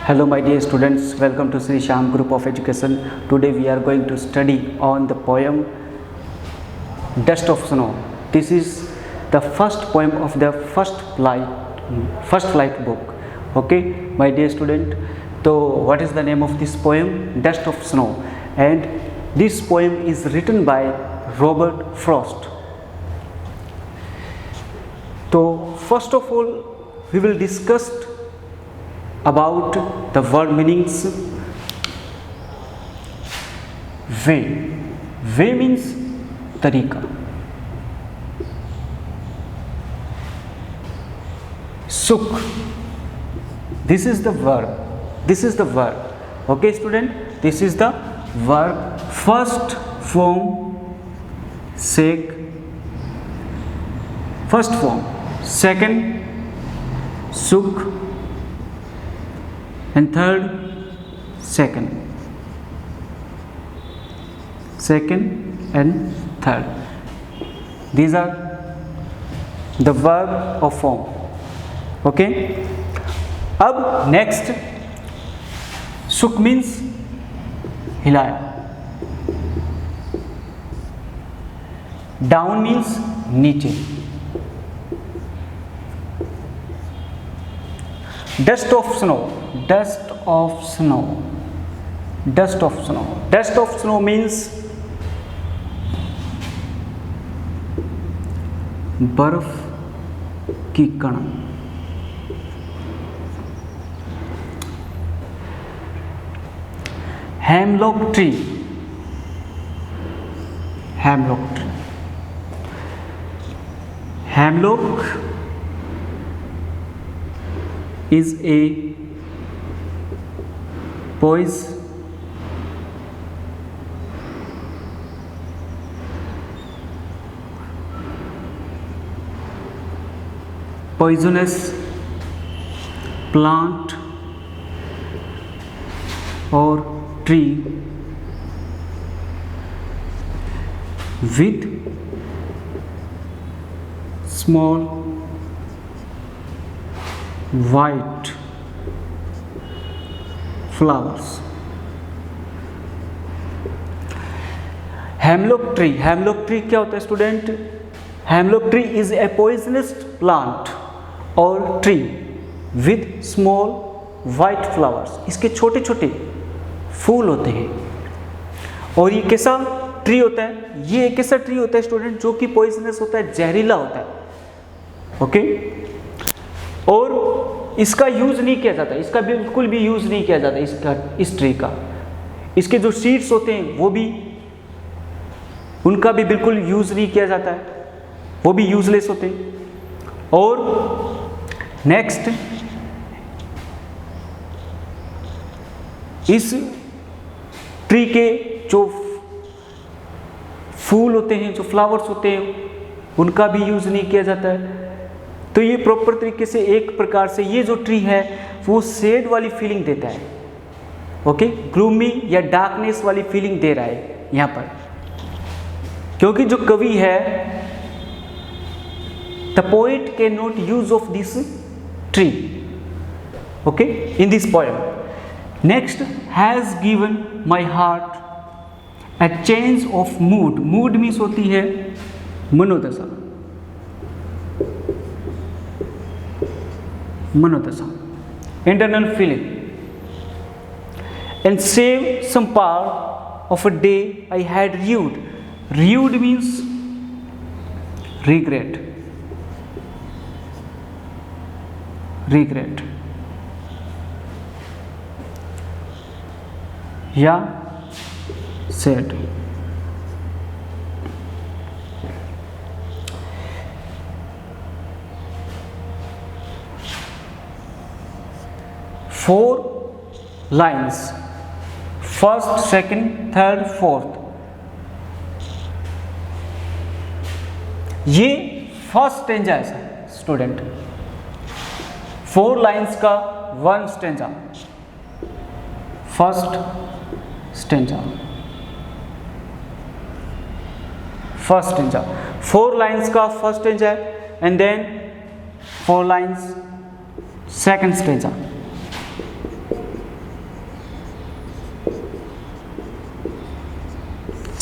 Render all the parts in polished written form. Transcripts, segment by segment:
Hello my dear students, welcome to Sri Shyam Group of Education. Today we are going to study on the poem Dust of Snow. This is the first poem of the first flight book. Okay my dear student, so what is the name of this poem? Dust of Snow, and this poem is written by Robert Frost. So first of all we will discuss about the word meanings. Way means तरीका. सुख, this is the verb. Okay student, this is the verb. First form sek, first form. Second sukh, and third second and third. These are the verb of form. Okay, अब next sukh means हिलाया, down means नीचे, dust of snow means बर्फ की कण. Hemlock tree is a poisonous plant or tree with small white flowers. Hemlock tree क्या होता है student? Hemlock tree is a poisonous plant or tree with small white flowers. इसके छोटे छोटे फूल होते हैं. और ये कैसा ट्री होता है? ये एक ऐसा ट्री होता है स्टूडेंट जो कि पॉइजनस होता है, जहरीला होता है. ओके, और इसका यूज नहीं किया जाता, इसका बिल्कुल भी यूज नहीं किया जाता. इस ट्री का, इसके जो सीड्स होते हैं वो भी, उनका भी बिल्कुल यूज नहीं किया जाता है, वो भी यूजलेस होते हैं. और नेक्स्ट, इस ट्री के जो फूल होते हैं, जो फ्लावर्स होते हैं, उनका भी यूज नहीं किया जाता है. तो ये प्रॉपर तरीके से एक प्रकार से ये जो ट्री है वो शेड वाली फीलिंग देता है. ओके, ग्लूमी या डार्कनेस वाली फीलिंग दे रहा है यहाँ पर, क्योंकि जो कवि है, the poet can not use of this tree. Okay, in this poem. Next, has given my heart a change of mood. Mood means होती है मनोदशा, internal feeling. And save some part of a day I had rued means regret. या sad. Four lines, first, second, third, fourth. ये first stanza है student. 4 lines का 1 stanza, first stanza. 4 lines का first stanza है, and then 4 lines second stanza.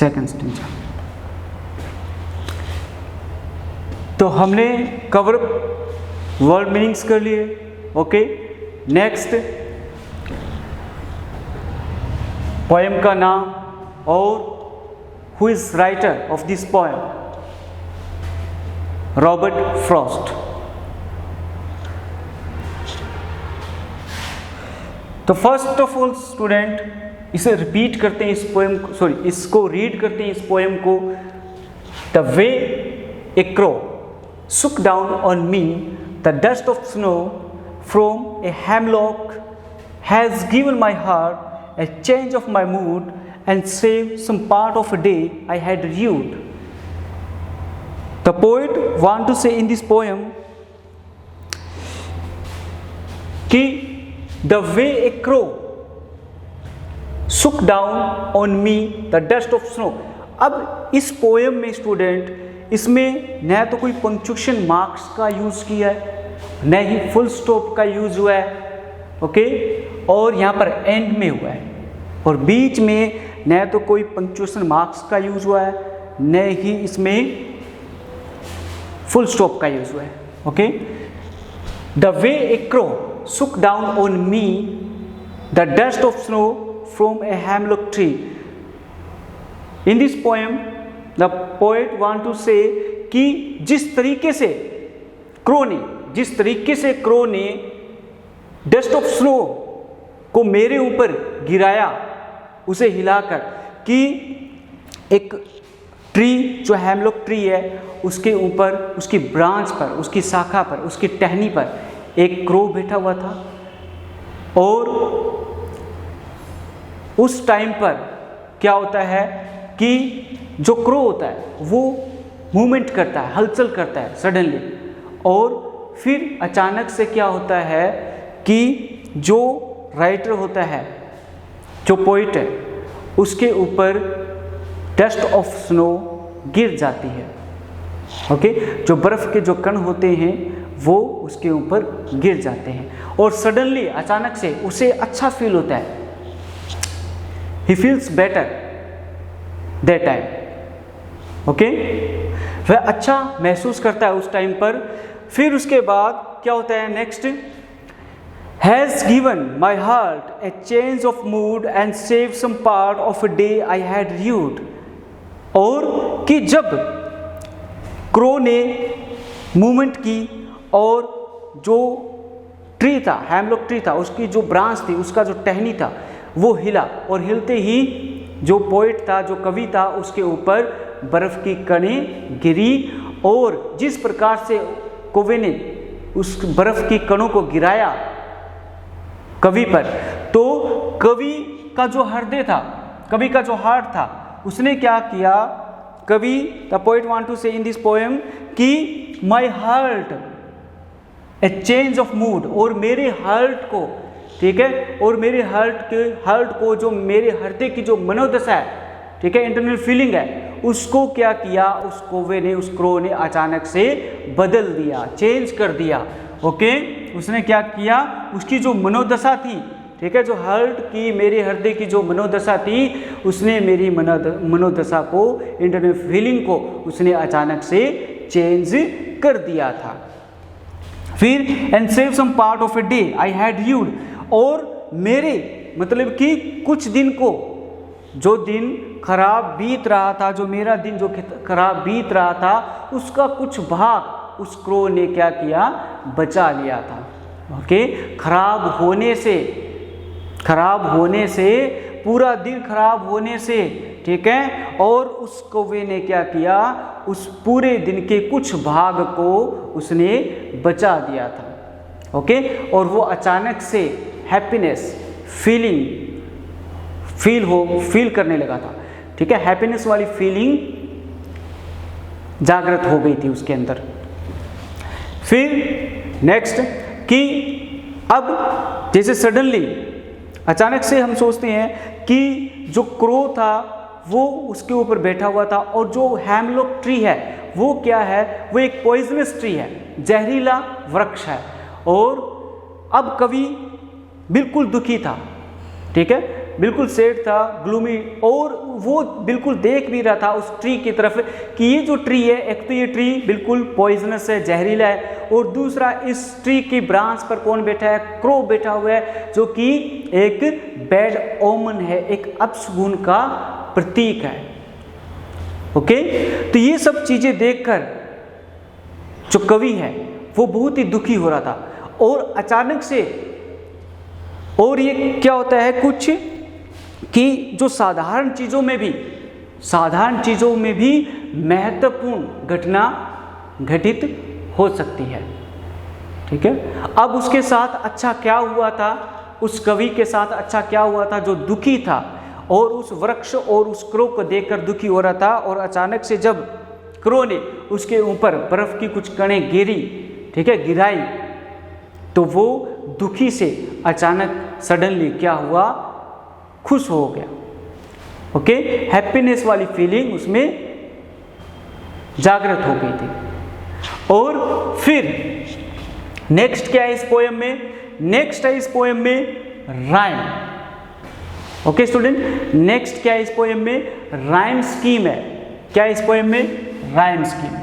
Second stanza. तो हमने cover word meanings कर लिए। ओके, नेक्स्ट पोएम का नाम और who is writer of this poem, Robert Frost. तो फर्स्ट ऑफ ऑल स्टूडेंट, इसे रिपीट करते हैं, इस पोएम को, सॉरी, इसको रीड करते हैं, इस पोएम को। The way A crow shook down on me the dust of snow from a hemlock has given my heart a change of my mood and saved some part of a day I had rued. The poet want to say in this poem कि the way a crow shook down on me the dust of snow। अब इस poem में student, इसमें न तो कोई punctuation marks का use किया है, न ही फुल स्टॉप का यूज़ हुआ है। ओके, और यहाँ पर एंड में हुआ है, और बीच में न तो कोई पंक्चुएशन मार्क्स का यूज़ हुआ है, न ही इसमें फुल स्टॉप का यूज़ हुआ है। Okay, the way A crow shook down on me the dust of snow from a hemlock tree। In this poem the poet want to say कि जिस तरीके से क्रो ने डस्ट ऑफ स्नो को मेरे ऊपर गिराया, उसे हिलाकर, कि एक ट्री जो हेमलॉक ट्री है उसके ऊपर, उसकी ब्रांच पर, उसकी शाखा पर, उसकी टहनी पर एक क्रो बैठा हुआ था। और उस टाइम पर क्या होता है कि जो क्रो होता है वो मूवमेंट करता है, हलचल करता है सडनली, और फिर अचानक से क्या होता है कि जो राइटर होता है, जो पोइट है, उसके ऊपर डस्ट ऑफ स्नो गिर जाती है। ओके, जो बर्फ़ के जो कण होते हैं वो उसके ऊपर गिर जाते हैं, और सडनली अचानक से उसे अच्छा फील होता है। He feels better that time. Okay, वह अच्छा महसूस करता है उस टाइम पर। फिर उसके बाद क्या होता है next, has given my heart a change of mood and save some part of a day I had rued. और कि जब क्रो ने मूवमेंट की और जो ट्री था, हेमलॉक ट्री था, उसकी जो ब्रांच थी, उसका जो टहनी था वो हिला, और हिलते ही जो पोइट था, जो कवि था, उसके ऊपर बर्फ़ की कणें गिरी। और जिस प्रकार से कवि ने उस बर्फ़ की कणों को गिराया कवि पर, तो कवि का जो हृदय था, कवि का जो हार्ट था, उसने क्या किया, कवि द पोइट वांट टू से इन दिस पोएम कि माई heart a change of mood, और मेरे हार्ट को, ठीक है, और मेरे हार्ट को, जो मेरे हृदय की जो मनोदशा है, ठीक है, इंटरनल फीलिंग है, उसको क्या किया, उस कौवे ने, उस क्रो ने अचानक से बदल दिया, चेंज कर दिया। ओके, उसने क्या किया, उसकी जो मनोदशा थी, ठीक है, जो हार्ट की, मेरे हृदय की जो मनोदशा थी, उसने मेरी मनोदशा को, इंटरनल फीलिंग को उसने अचानक से चेंज कर दिया था। फिर and save some part of a day I had rued, और मेरे मतलब कि कुछ दिन को, जो दिन खराब बीत रहा था, जो मेरा दिन जो खराब बीत रहा था, उसका कुछ भाग उस क्रो ने क्या किया, बचा लिया था। ओके, खराब होने से पूरा दिन खराब होने से, ठीक है, और उस कौवे ने क्या किया, उस पूरे दिन के कुछ भाग को उसने बचा दिया था। ओके, और वो अचानक से हैप्पीनेस फील करने लगा था, ठीक है, हैप्पीनेस वाली फीलिंग जागृत हो गई थी उसके अंदर। फिर नेक्स्ट कि अब जैसे सडनली अचानक से हम सोचते हैं कि जो क्रो था वो उसके ऊपर बैठा हुआ था, और जो हेमलॉक ट्री है वो क्या है, वो एक पॉइजनस ट्री है, जहरीला वृक्ष है। और अब कवि बिल्कुल दुखी था, ठीक है, बिल्कुल सैड था, ग्लूमी, और वो बिल्कुल देख भी रहा था उस ट्री की तरफ कि ये जो ट्री है, एक तो ये ट्री बिल्कुल पॉइजनस है, जहरीला है, और दूसरा इस ट्री की ब्रांच पर कौन बैठा है, क्रो बैठा हुआ है, जो कि एक बैड ओमन है, एक अपशगुन का प्रतीक है। ओके, तो ये सब चीजें देखकर जो कवि है वो बहुत ही दुखी हो रहा था। और अचानक से, और ये क्या होता है कुछ कि जो साधारण चीज़ों में भी महत्वपूर्ण घटना घटित हो सकती है। ठीक है, अब उसके साथ अच्छा क्या हुआ था, उस कवि के साथ अच्छा क्या हुआ था, जो दुखी था और उस वृक्ष और उस क्रो को देखकर दुखी हो रहा था, और अचानक से जब क्रो ने उसके ऊपर बर्फ की कुछ कणें गिरी, ठीक है, गिराई, तो वो दुखी से अचानक सडनली क्या हुआ, खुश हो गया। ओके, हैप्पीनेस वाली फीलिंग उसमें जागृत हो गई थी। और फिर नेक्स्ट क्या है इस पोएम में, नेक्स्ट है इस पोएम में राइम। ओके स्टूडेंट, नेक्स्ट क्या है इस पोएम में, राइम स्कीम है। क्या है इस पोएम में, rhyme scheme.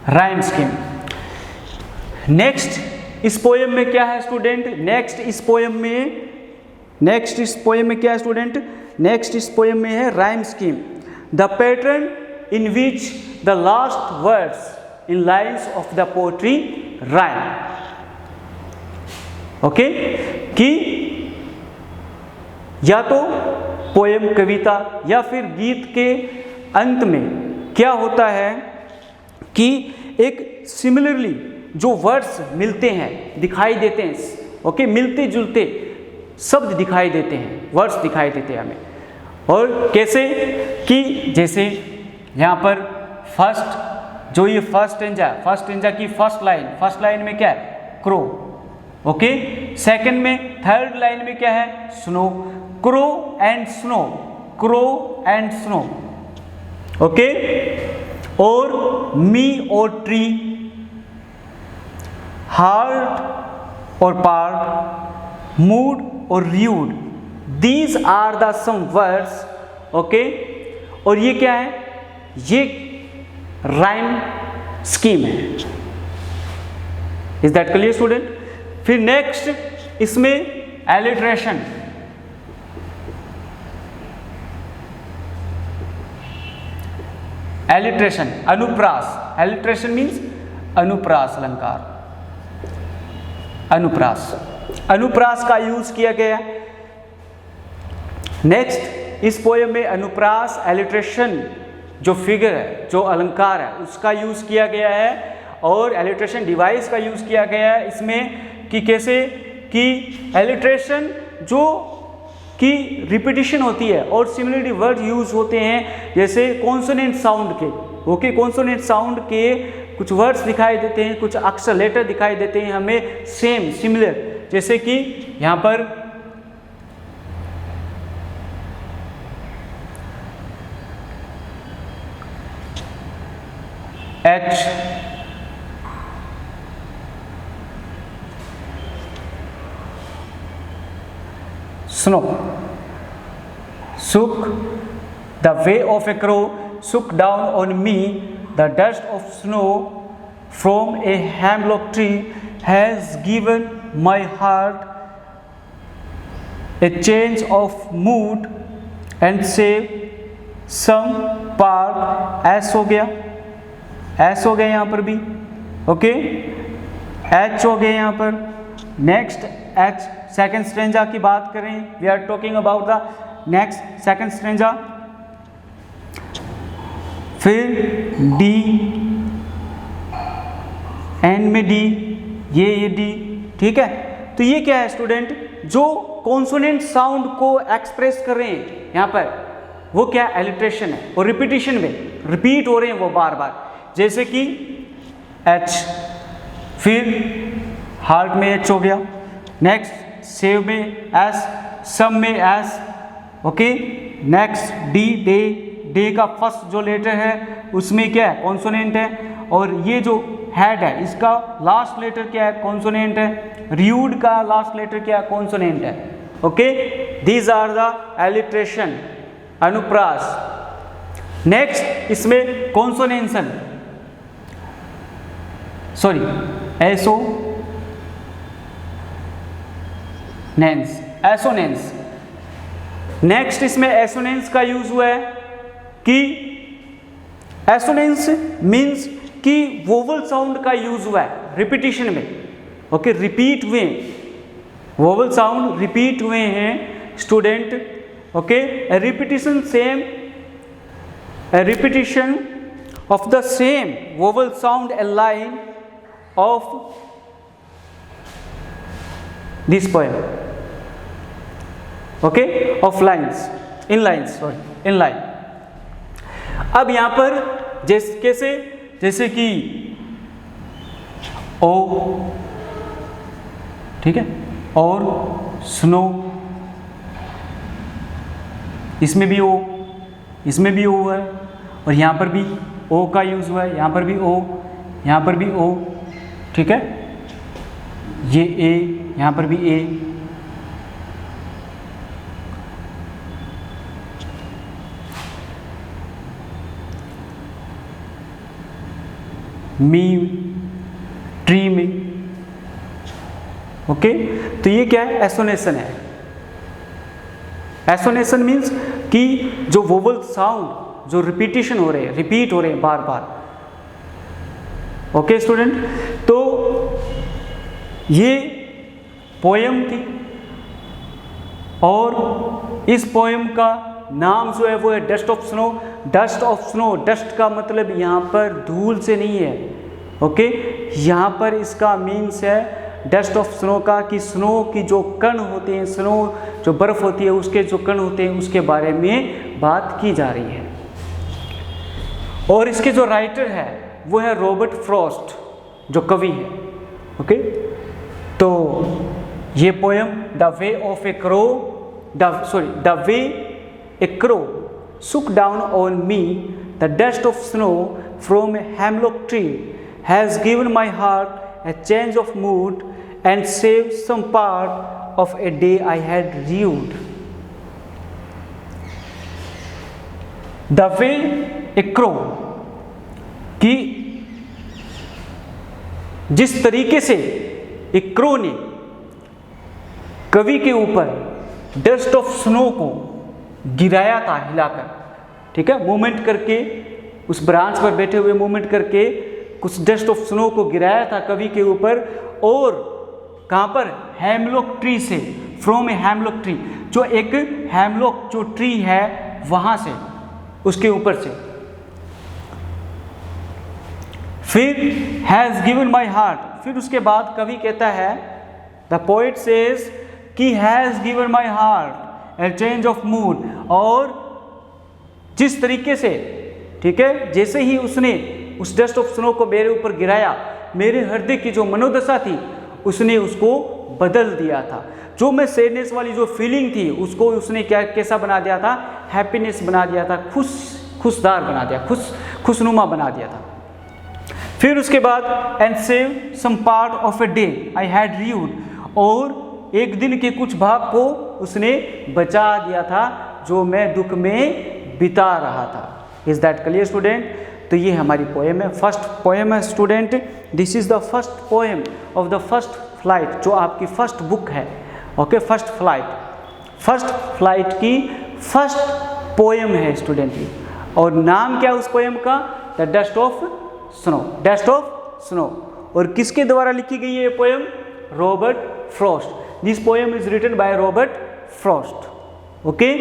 Rhyme scheme. Next इस पोएम में क्या है स्टूडेंट, नेक्स्ट इस पोएम में क्या है स्टूडेंट, नेक्स्ट इस पोएम में है rhyme scheme. The pattern in which the last words in lines of the poetry rhyme. Okay, कि या तो पोएम, कविता या फिर गीत के अंत में क्या होता है कि एक सिमिलरली जो वर्ड्स मिलते हैं, दिखाई देते हैं, ओके, मिलते जुलते शब्द दिखाई देते हैं, वर्ड्स दिखाई देते हैं हमें। और कैसे कि जैसे यहाँ पर फर्स्ट, जो ये फर्स्ट स्टेंजा की फर्स्ट लाइन में क्या है, क्रो। ओके, सेकंड में, थर्ड लाइन में क्या है, snow, crow and snow, crow and snow. Okay, और मी और ट्री, हार्ट और पार्ट, मूड और rued, these are the some words. Okay, और ये क्या है, ये राइम स्कीम है। Is that clear student? फिर नेक्स्ट इसमें एलिट्रेशन। एलिट्रेशन, अनुप्रास। एलिट्रेशन मीन्स अनुप्रास अलंकार, अनुप्रास का यूज किया गया। नेक्स्ट इस पोएम में अनुप्रास, एलिट्रेशन जो फिगर है, जो अलंकार है, उसका यूज किया गया है, और एलिट्रेशन डिवाइस का यूज किया गया है इसमें। कि कैसे कि एलिट्रेशन जो कि रिपीटिशन होती है, और सिमिलरली वर्ड यूज होते हैं, जैसे कॉन्सोनेंट साउंड के। ओके, कॉन्सोनेंट साउंड के कुछ वर्ड्स दिखाई देते हैं, कुछ अक्षर लेटर दिखाई देते हैं हमें सेम, सिमिलर, जैसे कि यहाँ पर H, snow, sook, the way of a crow sook down on me, the dust of snow from a hemlock tree has given my heart a change of mood and save some part। S हो गया, S हो गया यहाँ पर भी। Okay, H हो गया यहाँ पर। नेक्स्ट H, सेकेंड स्ट्रेंजा की बात करें, we are talking about the next second stanza. फिर D, एंड में D, ये D, ठीक है। तो ये क्या है स्टूडेंट, जो कॉन्सोनेंट साउंड को एक्सप्रेस कर रहे हैं यहाँ पर, वो क्या एलिट्रेशन है, और रिपीटिशन में रिपीट हो रहे हैं वो बार बार, जैसे कि H, फिर हार्ट में H हो गया, नेक्स्ट सेव में S, सम में S। Okay, next D, day का फर्स्ट जो लेटर है उसमें क्या है, कॉन्सोनेंट है, और ये जो हेड है, इसका लास्ट लेटर क्या है? कॉन्सोनेंट है। रियूड का लास्ट लेटर क्या है? कॉन्सोनेंट है। Okay, these are the alliteration, अनुप्रास। नेक्स्ट इसमें कॉन्सोनेंसन, सॉरी एसोनेंस। नेक्स्ट इसमें एसोनेंस का यूज हुआ है कि एसोनेंस मीन्स कि वोवल साउंड का यूज हुआ है रिपीटिशन में। ओके, रिपीट हुए, वोवल साउंड रिपीट हुए हैं student. Okay, repetition same, repetition of the same vowel sound a line of this poem. Okay, of lines, in lines, sorry, in line. अब यहां पर जैसे कि ओ, ठीक है, और स्नो, इसमें भी ओ, इसमें भी ओ है, और यहां पर भी ओ का यूज हुआ है, यहां पर भी ओ, यहां पर भी ओ, ठीक है, ये ए, यहां पर भी ए। मी, ट्री में। ओके, तो ये क्या है? एसोनेशन है। एसोनेशन मीन्स कि जो वोवल साउंड जो रिपीटिशन हो रहे हैं, रिपीट हो रहे हैं बार बार। ओके स्टूडेंट, तो ये पोयम थी, और इस पोयम का नाम जो है वो है dust of snow. Dust of snow, dust का मतलब यहाँ पर धूल से नहीं है। ओके, यहाँ पर इसका मीन्स है डस्ट ऑफ स्नो का, कि स्नो की जो कण होते हैं, स्नो जो बर्फ होती है उसके जो कण होते हैं उसके बारे में बात की जा रही है। और इसके जो राइटर है वो है रॉबर्ट फ्रॉस्ट, जो कवि है। ओके, तो ये poem the way of A crow, the way A crow shook down on me, the dust of snow from a hemlock tree has given my heart a change of mood and saved some part of a day I had rued. The way a crow, कि जिस तरीके से एक crow ने कवि के ऊपर dust of snow को गिराया था हिलाकर, ठीक है, मूवमेंट करके, उस ब्रांच पर बैठे हुए मूवमेंट करके कुछ डस्ट ऑफ स्नो को गिराया था कवि के ऊपर। और कहाँ पर? हेमलॉक ट्री से, फ्रॉम ए हेमलॉक ट्री, जो एक हेमलॉक जो ट्री है वहां से, उसके ऊपर से। फिर हैज गिवन माई हार्ट, फिर उसके बाद कवि कहता है, द पोइट सेज कि has given my heart a change of mood, और जिस तरीके से, ठीक है, जैसे ही उसने उस डस्ट ऑफ स्नो को मेरे ऊपर गिराया, मेरे हृदय की जो मनोदशा थी उसने उसको बदल दिया था। जो मैं सैडनेस वाली जो फीलिंग थी उसको उसने कैसा बना दिया था? हैप्पीनेस बना दिया था, खुशदार बना दिया, खुशनुमा बना दिया था। फिर उसके बाद and save some part of a day I had read, और एक दिन के कुछ भाग को उसने बचा दिया था जो मैं दुख में बिता रहा था। Is that clear student? तो ये हमारी पोएम है, फर्स्ट पोएम है student. This is the first poem of the first flight, जो आपकी फर्स्ट बुक है। ओके, फर्स्ट फ्लाइट की फर्स्ट पोएम है स्टूडेंट की। और नाम क्या उस पोएम का? The dust of snow, dust of snow. और किसके द्वारा लिखी गई है ये poem? Robert Frost. This poem is written by Robert Frost. Okay,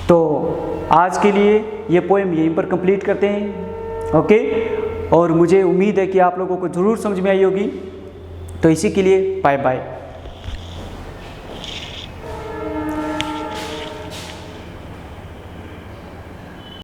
तो आज के लिए ये पोएम यहीं पर कंप्लीट करते हैं। ओके, और मुझे उम्मीद है कि आप लोगों को ज़रूर समझ में आई होगी। तो इसी के लिए बाय बाय।